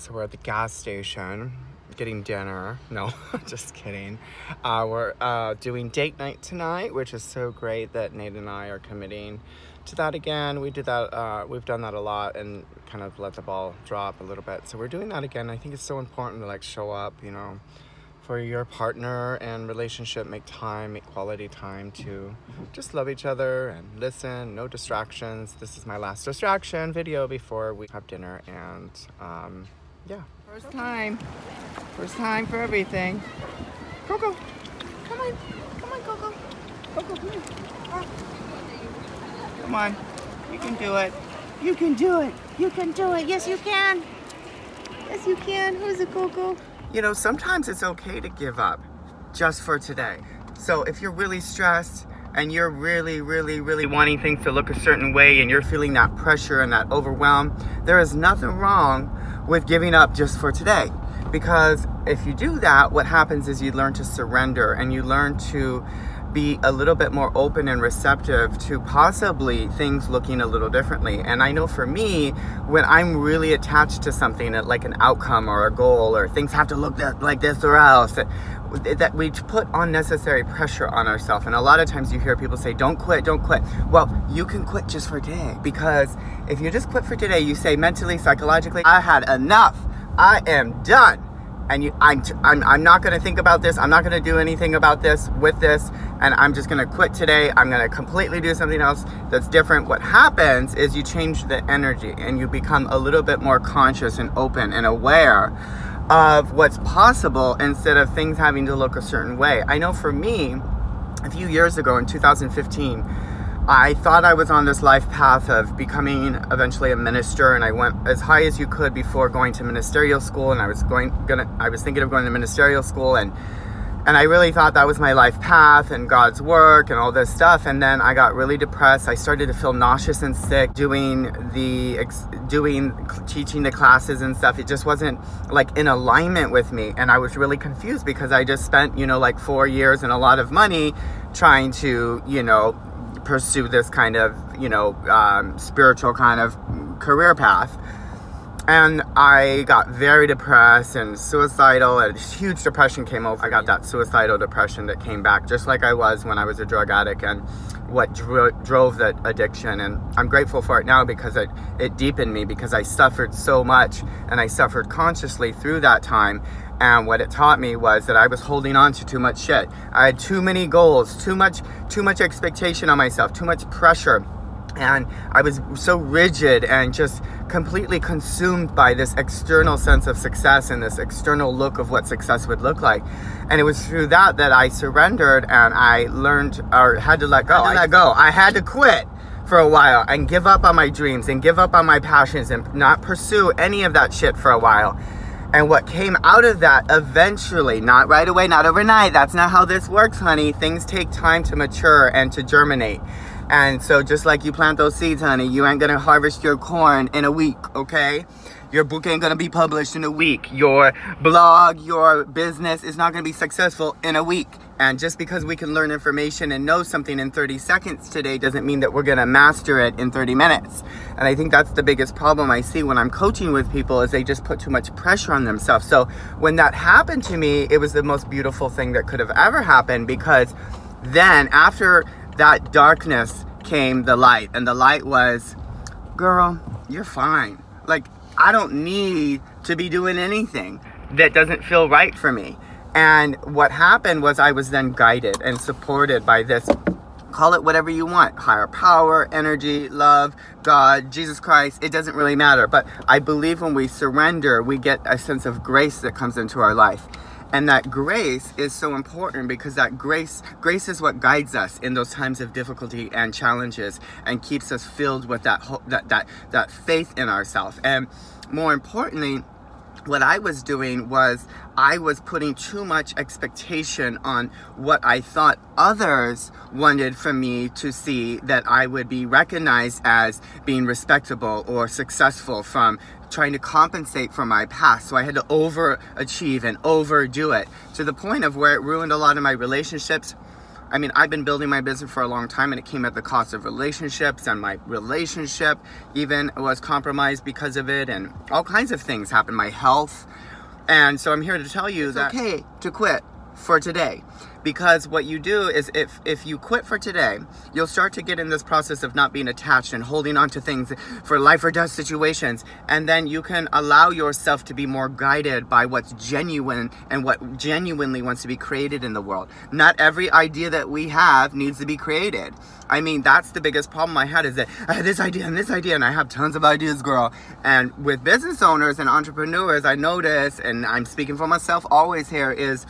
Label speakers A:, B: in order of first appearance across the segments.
A: So we're at the gas station getting dinner. No, just kidding. We're doing date night tonight, which is so great that Nate and I are committing to that again. We did that, we've done that a lot and kind of let the ball drop a little bit. So we're doing that again. I think it's so important to like show up, you know, for your partner and relationship, make time, make quality time to just love each other and listen, no distractions. This is my last distraction video before we have dinner, and yeah. First time for everything. Coco, come on, Coco. Coco, come here. Come on, you can do it. You can do it. You can do it. Yes, you can. Yes, you can. Who's it, Coco? You know, sometimes it's okay to give up just for today. So if you're really stressed and you're really wanting things to look a certain way and you're feeling that pressure and that overwhelm, there is nothing wrong with giving up just for today. Because if you do that, what happens is you learn to surrender and you learn to be a little bit more open and receptive to possibly things looking a little differently. And I know for me, when I'm really attached to something, like an outcome or a goal, or things have to look like this or else, that we put unnecessary pressure on ourselves. And a lot of times you hear people say, don't quit. Well, you can quit just for today, because if you just quit for today, you say mentally, psychologically, I had enough, I am done. And I'm not going to think about this. I'm not going to do anything about this with this. And I'm just going to quit today. I'm going to completely do something else that's different. What happens is you change the energy and you become a little bit more conscious and open and aware of what's possible instead of things having to look a certain way. I know for me, a few years ago in 2015, I thought I was on this life path of becoming eventually a minister, and I went as high as you could before going to ministerial school, and I was thinking of going to ministerial school, and I really thought that was my life path and God's work and all this stuff. And then I got really depressed. I started to feel nauseous and sick teaching the classes and stuff. It just wasn't like in alignment with me, and I was really confused because I just spent, you know, like 4 years and a lot of money trying to, you know, pursue this kind of, you know, spiritual kind of career path. And I got very depressed and suicidal, and huge depression came over. I got that suicidal depression that came back just like I was when I was a drug addict, and what drove that addiction. And I'm grateful for it now because it deepened me, because I suffered so much and I suffered consciously through that time. And what it taught me was that I was holding on to too much shit. I had too many goals, too much expectation on myself, too much pressure. And I was so rigid and just completely consumed by this external sense of success and this external look of what success would look like. And it was through that I surrendered, and I learned, or had to let go. I had to quit for a while and give up on my dreams and give up on my passions and not pursue any of that shit for a while. And what came out of that eventually, not right away, not overnight, that's not how this works, honey. Things take time to mature and to germinate. And so just like you plant those seeds, honey, you ain't gonna harvest your corn in a week, okay? Your book ain't gonna be published in a week. Your blog, your business is not gonna be successful in a week. And just because we can learn information and know something in 30 seconds today doesn't mean that we're gonna master it in 30 minutes. And I think that's the biggest problem I see when I'm coaching with people, is they just put too much pressure on themselves. So when that happened to me, it was the most beautiful thing that could have ever happened, because then after that darkness came the light, and the light was, girl, you're fine. Like, I don't need to be doing anything that doesn't feel right for me. And what happened was I was then guided and supported by this, call it whatever you want, higher power, energy, love, God, Jesus Christ, it doesn't really matter. But I believe when we surrender, we get a sense of grace that comes into our life. And that grace is so important, because that grace is what guides us in those times of difficulty and challenges, and keeps us filled with that hope, that faith in ourselves. And more importantly, what I was doing was I was putting too much expectation on what I thought others wanted from me to see that I would be recognized as being respectable or successful, from trying to compensate for my past. So I had to overachieve and overdo it, to the point of where it ruined a lot of my relationships. I mean, I've been building my business for a long time, and it came at the cost of relationships, and my relationship even was compromised because of it, and all kinds of things happened, my health. And so I'm here to tell you that it's okay to quit for today. Because what you do is if you quit for today, you'll start to get in this process of not being attached and holding on to things for life or death situations. And then you can allow yourself to be more guided by what's genuine and what genuinely wants to be created in the world. Not every idea that we have needs to be created. I mean, that's the biggest problem I had, is that I had this idea, and I have tons of ideas, girl. And with business owners and entrepreneurs, I notice, and I'm speaking for myself always here, is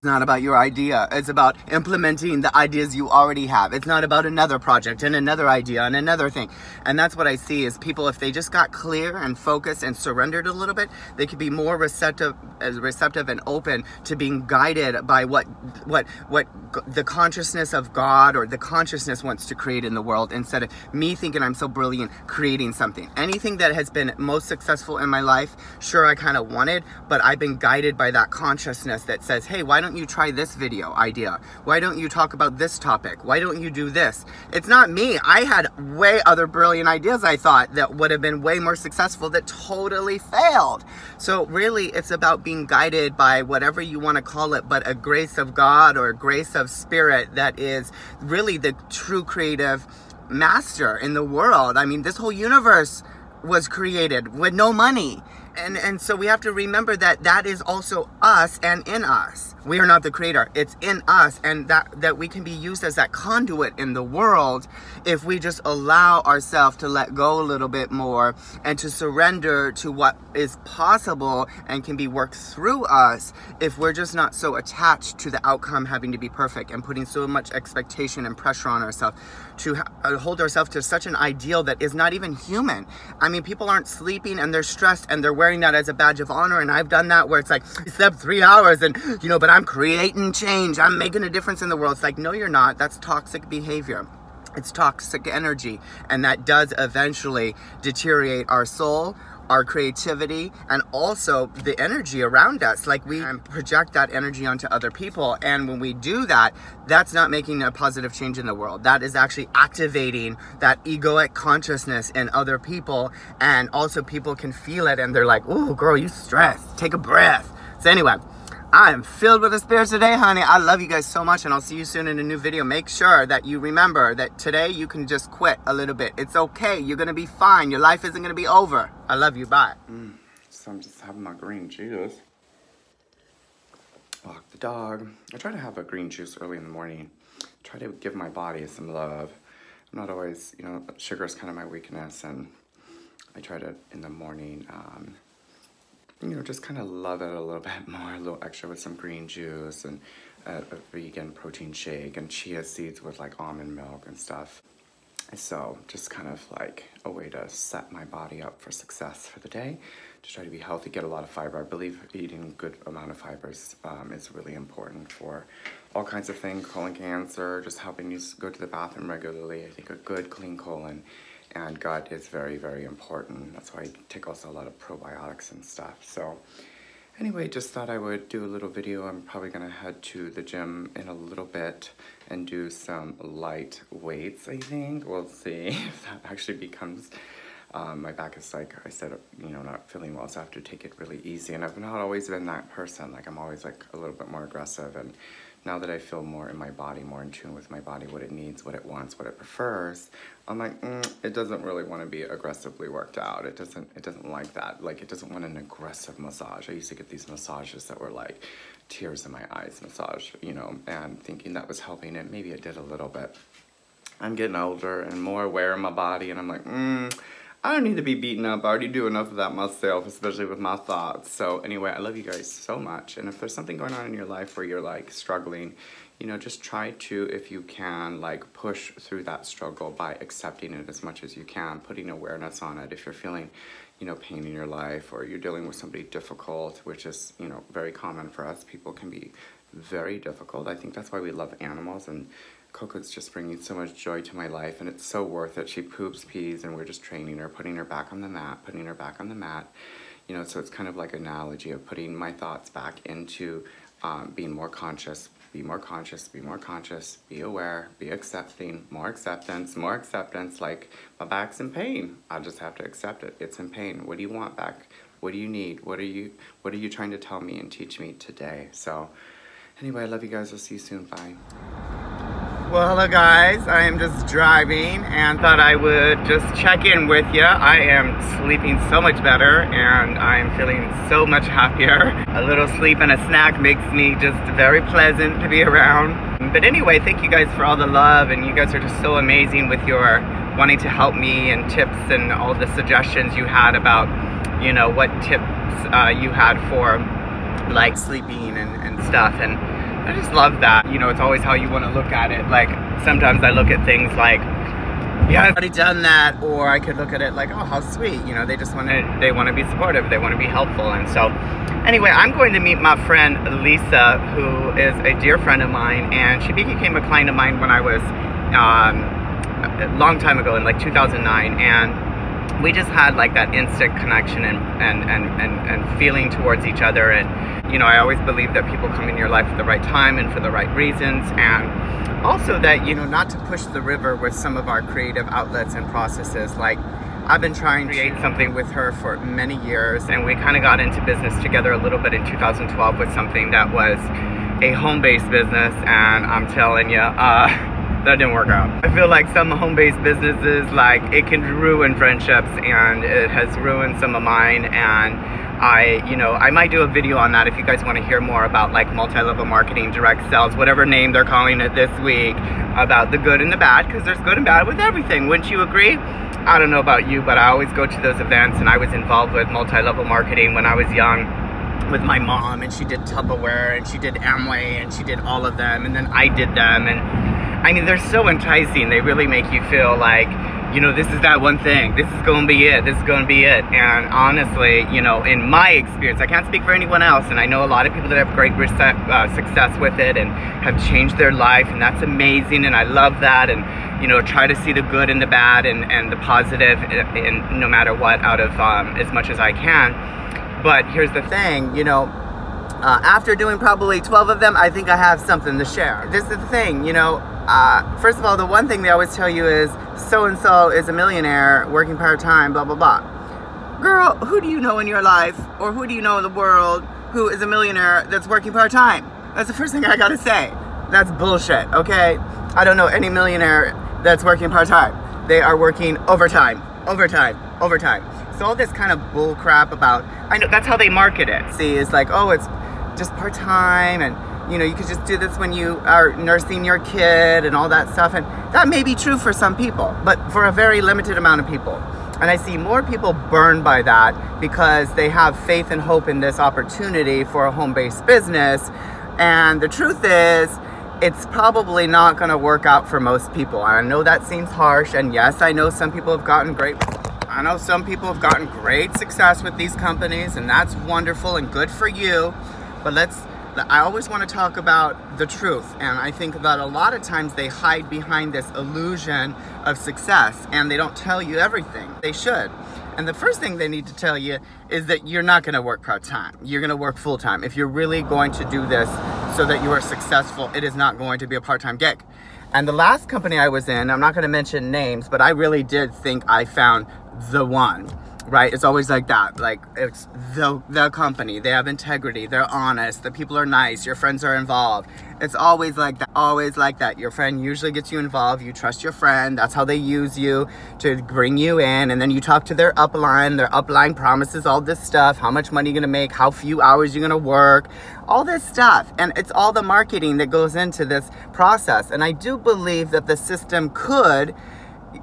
A: not about your idea. It's about implementing the ideas you already have. It's not about another project and another idea and another thing. And that's what I see is people, if they just got clear and focused and surrendered a little bit, they could be more receptive and open to being guided by what the consciousness of God or the consciousness wants to create in the world, instead of me thinking I'm so brilliant creating something. Anything that has been most successful in my life, sure, I kind of wanted, but I've been guided by that consciousness that says, hey, why don't you try this video idea? Why don't you talk about this topic? Why don't you do this? It's not me. I had way other brilliant ideas, I thought, that would have been way more successful, that totally failed. So really, it's about being guided by whatever you want to call it, but a grace of God or a grace of spirit that is really the true creative master in the world. I mean, this whole universe was created with no money. And so we have to remember that that is also us and in us. We are not the creator. It's in us, and that we can be used as that conduit in the world if we just allow ourselves to let go a little bit more and to surrender to what is possible and can be worked through us, if we're just not so attached to the outcome having to be perfect and putting so much expectation and pressure on ourselves to hold ourselves to such an ideal that is not even human. I mean, people aren't sleeping and they're stressed and they're wearing that as a badge of honor, and I've done that where it's like, I slept 3 hours and, but I'm creating change. I'm making a difference in the world. It's like, no, you're not. That's toxic behavior. It's toxic energy, and that does eventually deteriorate our soul, our creativity, and also the energy around us. Like, we project that energy onto other people, and when we do that, that's not making a positive change in the world. That is actually activating that egoic consciousness in other people, and also people can feel it and they're like, ooh, girl, you stressed, take a breath. So anyway, I am filled with the spirit today, honey. I love you guys so much, and I'll see you soon in a new video. Make sure that you remember that today you can just quit a little bit. It's okay. You're going to be fine. Your life isn't going to be over. I love you. Bye. So I'm just having my green juice. Walk the dog. I try to have a green juice early in the morning. Try to give my body some love. I'm not always, sugar is kind of my weakness, and I try to, in the morning, just kind of love it a little bit more, a little extra with some green juice and a vegan protein shake and chia seeds with like almond milk and stuff. So just kind of like a way to set my body up for success for the day, to try to be healthy, get a lot of fiber. I believe eating a good amount of fibers is really important for all kinds of things, colon cancer, just helping you go to the bathroom regularly. I think a good clean colon and gut is very, very important. That's why I take also a lot of probiotics and stuff. So anyway, just thought I would do a little video. I'm probably gonna head to the gym in a little bit and do some light weights, I think. We'll see if that actually becomes, my back is, like I said, not feeling well, so I have to take it really easy. And I've not always been that person. Like, I'm always like a little bit more aggressive, and now that I feel more in my body, more in tune with my body, what it needs, what it wants, what it prefers, I'm like, it doesn't really want to be aggressively worked out. It doesn't like that. Like, it doesn't want an aggressive massage. I used to get these massages that were like tears in my eyes massage, and thinking that was helping it. Maybe it did a little bit. I'm getting older and more aware of my body, and I'm like, I don't need to be beaten up. I already do enough of that myself, especially with my thoughts. So anyway, I love you guys so much. And if there's something going on in your life where you're like struggling, just try to, if you can, like push through that struggle by accepting it as much as you can, putting awareness on it. If you're feeling, pain in your life, or you're dealing with somebody difficult, which is, very common for us. People can be very difficult. I think that's why we love animals, and Coco's just bringing so much joy to my life, and it's so worth it. She poops, pees, and we're just training her, putting her back on the mat, putting her back on the mat. So it's kind of like an analogy of putting my thoughts back into being more conscious, be more conscious, be aware, be accepting, more acceptance, more acceptance. Like, my back's in pain. I just have to accept it. It's in pain. What do you want back? What do you need? What are you trying to tell me and teach me today? So anyway, I love you guys. I'll see you soon. Bye. Well, hello guys. I am just driving and thought I would just check in with you. I am sleeping so much better and I'm feeling so much happier. A little sleep and a snack makes me just very pleasant to be around. But anyway, thank you guys for all the love, and you guys are just so amazing with your wanting to help me and tips and all the suggestions you had about, you know, what tips you had for like sleeping and stuff. And I just love that. You know, it's always how you want to look at it. Like, sometimes I look at things like, yeah, I've already done that, or I could look at it like, oh, how sweet. You know, they just want to be supportive, they want to be helpful. And so anyway, I'm going to meet my friend Lisa, who is a dear friend of mine, and she became a client of mine when I was a long time ago in like 2009, and we just had like that instant connection and feeling towards each other. And you know, I always believe that people come in your life at the right time and for the right reasons, and also that, you know, not to push the river with some of our creative outlets and processes. Like, I've been trying to create something with her for many years, and we kind of got into business together a little bit in 2012 with something that was a home-based business, and I'm telling you, that didn't work out. I feel like some home-based businesses, like, it can ruin friendships, and it has ruined some of mine. And I might do a video on that if you guys want to hear more about like multi-level marketing, direct sales, whatever name they're calling it this week, about the good and the bad, because there's good and bad with everything. Wouldn't you agree? I don't know about you, but I always go to those events, and I was involved with multi-level marketing when I was young with my mom, and she did Tupperware, and she did Amway, and she did all of them, and then I did them. And I mean, they're so enticing. They really make you feel like, you know, this is that one thing. This is going to be it. This is going to be it. And honestly, you know, in my experience, I can't speak for anyone else, and I know a lot of people that have great success with it and have changed their life, and that's amazing, and I love that. And, you know, try to see the good and the bad and the positive in no matter what out of as much as I can. But here's the thing, you know, after doing probably 12 of them, I think I have something to share. This is the thing, you know, first of all, the one thing they always tell you is, so-and-so is a millionaire working part-time, blah, blah, blah. Girl, who do you know in your life, or who do you know in the world who is a millionaire that's working part-time? That's the first thing I gotta say. That's bullshit, okay? I don't know any millionaire that's working part-time. They are working overtime, overtime, overtime. So all this kind of bull crap about, I know that's how they market it. See, it's like, oh, it's just part-time, and you know, you could just do this when you are nursing your kid and all that stuff. And that may be true for some people, but for a very limited amount of people. And I see more people burned by that because they have faith and hope in this opportunity for a home-based business. And the truth is, it's probably not going to work out for most people. I know that seems harsh, and yes, I know some people have gotten great success with these companies, and that's wonderful and good for you. But I always want to talk about the truth, and I think that a lot of times they hide behind this illusion of success, and they don't tell you everything. They should. And the first thing they need to tell you is that you're not going to work part-time. You're going to work full-time. If you're really going to do this so that you are successful, it is not going to be a part-time gig. And the last company I was in, I'm not going to mention names, but I really did think I found the one. Right? It's always like that. Like, it's the company. They have integrity. They're honest. The people are nice. Your friends are involved. It's always like that. Always like that. Your friend usually gets you involved. You trust your friend. That's how they use you to bring you in. And then you talk to their upline. Their upline promises all this stuff. How much money you're going to make. How few hours you're going to work. All this stuff. And it's all the marketing that goes into this process. And I do believe that the system could,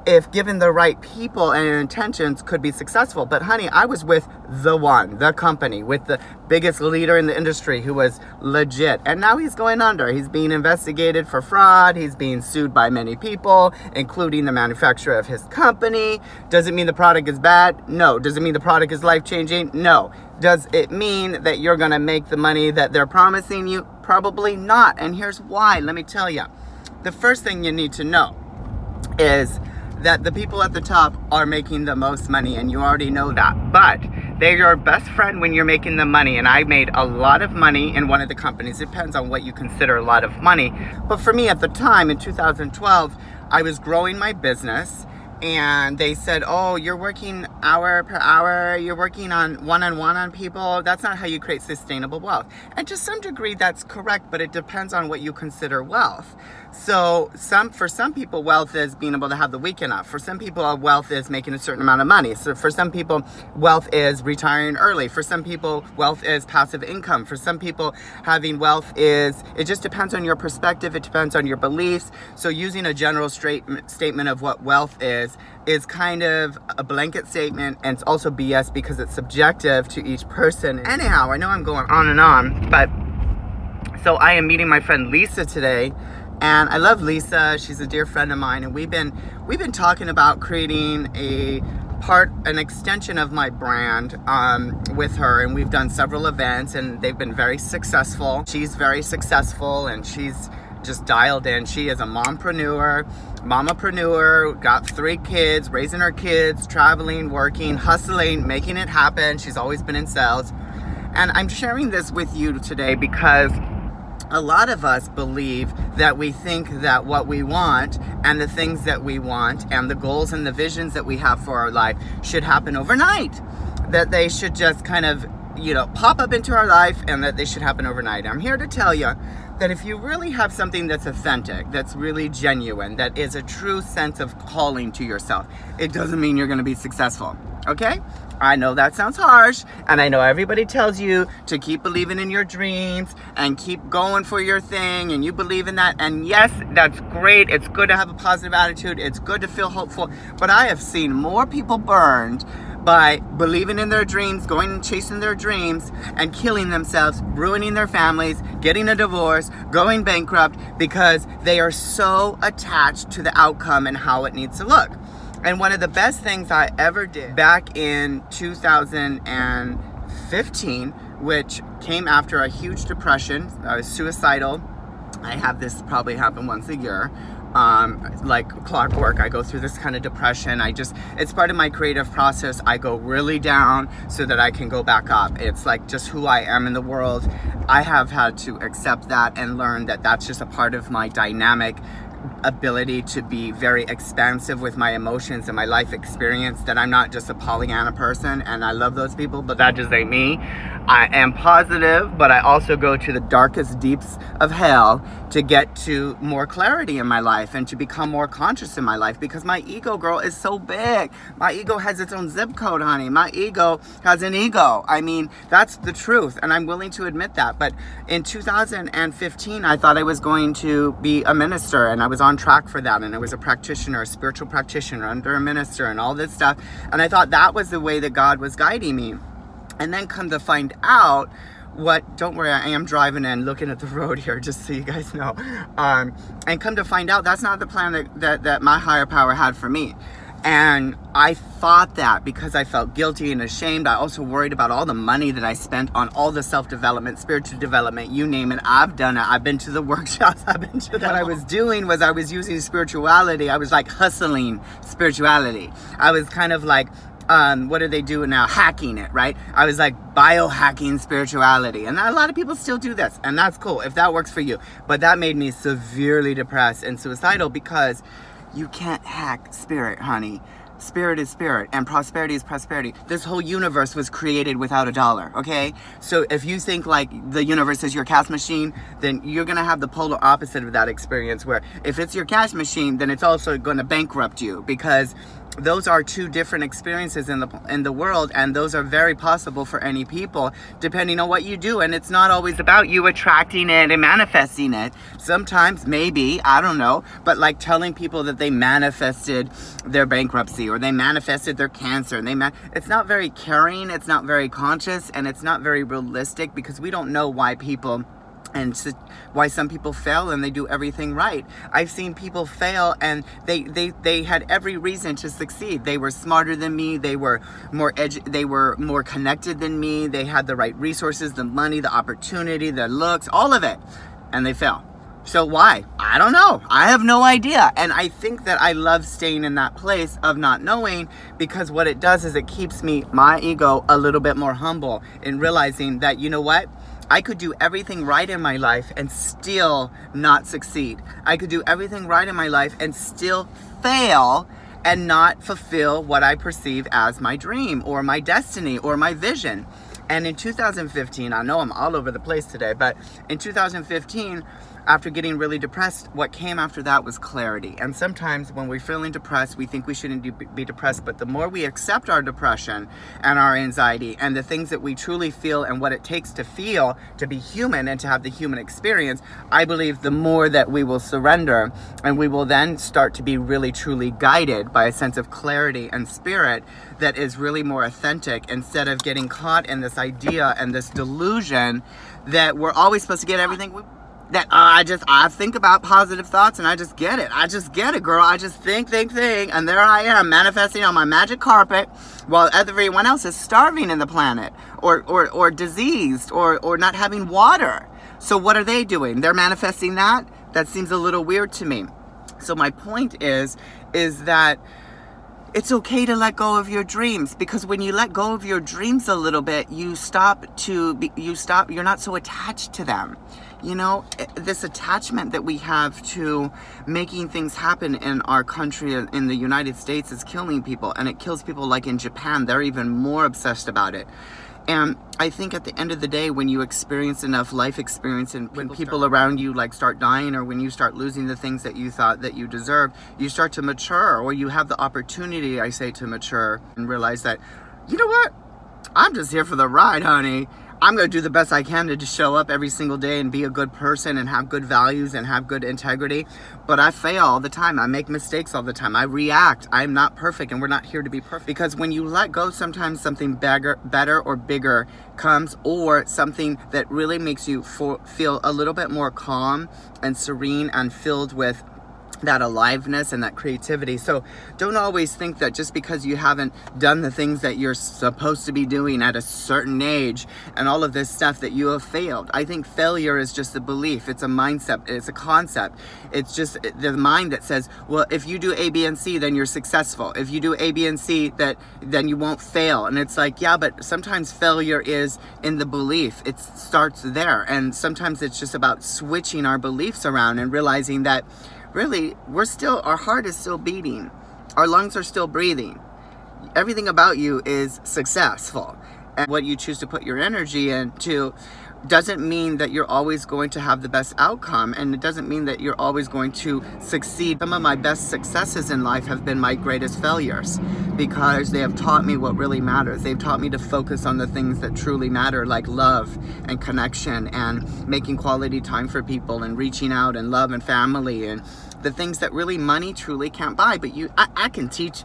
A: if given the right people and intentions, could be successful. But honey, I was with the one, the company, with the biggest leader in the industry who was legit. And now he's going under. He's being investigated for fraud. He's being sued by many people, including the manufacturer of his company. Does it mean the product is bad? No. Does it mean the product is life-changing? No. Does it mean that you're gonna make the money that they're promising you? Probably not. And here's why. Let me tell you. The first thing you need to know is that the people at the top are making the most money, and you already know that. But They're your best friend when you're making the money, and I made a lot of money in one of the companies. It depends on what you consider a lot of money. But for me at the time, in 2012, I was growing my business, and they said, oh, you're working hour per hour, you're working on one-on-one on people. That's not how you create sustainable wealth. And to some degree, that's correct, but it depends on what you consider wealth. So for some people, wealth is being able to have the weekend off. For some people, wealth is making a certain amount of money. So for some people, wealth is retiring early. For some people, wealth is passive income. For some people, having wealth is, it just depends on your perspective. It depends on your beliefs. So using a general statement of what wealth is kind of a blanket statement, and it's also BS because it's subjective to each person. Anyhow, I know I'm going on and on, but so I am meeting my friend Lisa today. And I love Lisa. She's a dear friend of mine, and we've been talking about creating an extension of my brand with her, and we've done several events, and they've been very successful. She's very successful, and she's just dialed in. She is a mamapreneur, got 3 kids, raising her kids, traveling, working, hustling, making it happen. She's always been in sales. And I'm sharing this with you today because a lot of us believe that we think that what we want and the things that we want and the goals and the visions that we have for our life should happen overnight. That they should just kind of, pop up into our life, and that they should happen overnight. I'm here to tell you that if you really have something that's authentic, that's really genuine, that is a true sense of calling to yourself, it doesn't mean you're going to be successful. Okay? I know that sounds harsh, and I know everybody tells you to keep believing in your dreams and keep going for your thing, and you believe in that, and yes, that's great. It's good to have a positive attitude. It's good to feel hopeful, but I have seen more people burned by believing in their dreams, going and chasing their dreams, and killing themselves, ruining their families, getting a divorce, going bankrupt, because they are so attached to the outcome and how it needs to look. And one of the best things I ever did back in 2015, which came after a huge depression, I was suicidal. I have this probably happen once a year. Like clockwork, I go through this kind of depression. It's part of my creative process. I go really down so that I can go back up. It's like just who I am in the world. I have had to accept that and learn that that's just a part of my dynamic ability to be very expansive with my emotions and my life experience, that I'm not just a Pollyanna person, and I love those people, but that just ain't me. I am positive, but I also go to the darkest deeps of hell to get to more clarity in my life and to become more conscious in my life, because my ego, girl, is so big. My ego has its own zip code, honey. My ego has an ego. I mean, that's the truth, and I'm willing to admit that. But in 2015, I thought I was going to be a minister, and I was on track for that, and I was a practitioner, a spiritual practitioner under a minister and all this stuff, and I thought that was the way that God was guiding me. And then come to find out don't worry, I am driving and looking at the road here, just so you guys know, and come to find out that's not the plan that my higher power had for me. And I thought that because I felt guilty and ashamed. I also worried about all the money that I spent on all the self-development, spiritual development, you name it. I've done it. I've been to the workshops. I've been to that. What I was doing was I was using spirituality. I was like hustling spirituality. I was kind of like, what do they do now? Hacking it, right? I was like biohacking spirituality. And a lot of people still do this. And that's cool if that works for you. But that made me severely depressed and suicidal, because you can't hack spirit, honey. Spirit is spirit, and prosperity is prosperity. This whole universe was created without a dollar, okay? So if you think like the universe is your cash machine, then you're gonna have the polar opposite of that experience, where if it's your cash machine, then it's also gonna bankrupt you, because those are two different experiences in the world, and those are very possible for any people, depending on what you do. And it's not always about you attracting it and manifesting it. Sometimes, maybe, I don't know, but like telling people that they manifested their bankruptcy, or they manifested their cancer, and it's not very caring, it's not very conscious, and it's not very realistic, because we don't know why people and why some people fail and they do everything right. I've seen people fail and they had every reason to succeed. They were smarter than me, they were more connected than me, they had the right resources, the money, the opportunity, the looks, all of it, and they fail. So why? I don't know. I have no idea. And I think that I love staying in that place of not knowing, because what it does is it keeps my ego a little bit more humble in realizing that, you know what? I could do everything right in my life and still not succeed. I could do everything right in my life and still fail and not fulfill what I perceive as my dream or my destiny or my vision. And in 2015, I know I'm all over the place today, but in 2015, after getting really depressed, what came after that was clarity. And sometimes when we're feeling depressed, we think we shouldn't be depressed, but the more we accept our depression and our anxiety and the things that we truly feel and what it takes to feel, to be human and to have the human experience, I believe the more that we will surrender, and we will then start to be really truly guided by a sense of clarity and spirit that is really more authentic, instead of getting caught in this idea and this delusion that we're always supposed to get everything that I think about positive thoughts and I just get it. I just get it, girl. I just think, and there I am manifesting on my magic carpet while everyone else is starving in the planet or diseased or not having water. So what are they doing? They're manifesting that? That seems a little weird to me. So my point is that it's okay to let go of your dreams, because when you let go of your dreams a little bit, you're not so attached to them. You know, this attachment that we have to making things happen in our country, in the United States, is killing people, and it kills people. Like in Japan, they're even more obsessed about it. And I think at the end of the day, when you experience enough life experience, and when people around you like start dying, or when you start losing the things that you thought that you deserved, you start to mature, or you have the opportunity, I say, to mature and realize that, you know what? I'm just here for the ride, honey. I'm going to do the best I can to just show up every single day and be a good person and have good values and have good integrity. But I fail all the time. I make mistakes all the time. I react. I'm not perfect, and we're not here to be perfect. Because when you let go, sometimes something better or bigger comes, or something that really makes you feel a little bit more calm and serene and filled with that aliveness and that creativity. So don't always think that just because you haven't done the things that you're supposed to be doing at a certain age and all of this stuff that you have failed. I think failure is just a belief. It's a mindset. It's a concept. It's just the mind that says, well, if you do A, B, and C, then you're successful. If you do A, B, and C, then you won't fail. And it's like, yeah, but sometimes failure is in the belief. It starts there. And sometimes it's just about switching our beliefs around and realizing that really, our heart is still beating. Our lungs are still breathing. Everything about you is successful. And what you choose to put your energy into doesn't mean that you're always going to have the best outcome, and it doesn't mean that you're always going to succeed. Some of my best successes in life have been my greatest failures, because they have taught me what really matters. They've taught me to focus on the things that truly matter, like love and connection and making quality time for people and reaching out and love and family and the things that really money truly can't buy. But I can teach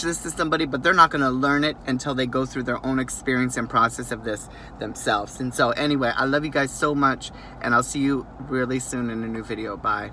A: this to somebody, but they're not going to learn it until they go through their own experience and process of this themselves. And so anyway, I love you guys so much, and I'll see you really soon in a new video. Bye.